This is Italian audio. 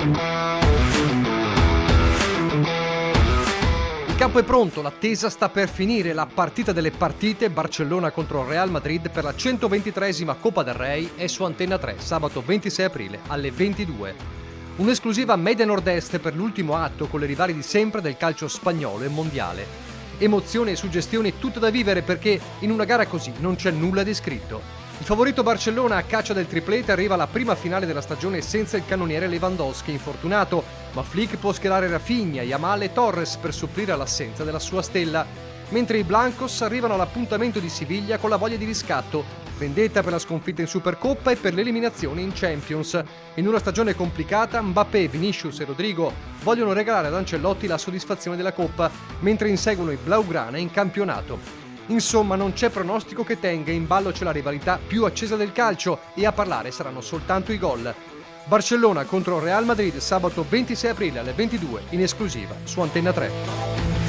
Il campo è pronto, l'attesa sta per finire, la partita delle partite, Barcellona contro Real Madrid per la 123esima Coppa del Rey è su Antenna 3, sabato 26 aprile alle 22. Un'esclusiva Media Nord-Est per l'ultimo atto con le rivali di sempre del calcio spagnolo e mondiale. Emozioni e suggestioni tutte da vivere perché in una gara così non c'è nulla di scritto. Il favorito Barcellona a caccia del triplete arriva alla prima finale della stagione senza il cannoniere Lewandowski infortunato, ma Flick può schierare Rafinha, Yamal e Torres per supplire all'assenza della sua stella, mentre i Blancos arrivano all'appuntamento di Siviglia con la voglia di riscatto, vendetta per la sconfitta in Supercoppa e per l'eliminazione in Champions. In una stagione complicata, Mbappé, Vinicius e Rodrigo vogliono regalare ad Ancelotti la soddisfazione della Coppa, mentre inseguono i Blaugrana in campionato. Insomma, non c'è pronostico che tenga, in ballo c'è la rivalità più accesa del calcio e a parlare saranno soltanto i gol. Barcellona contro Real Madrid sabato 26 aprile alle 22 in esclusiva su Antenna 3.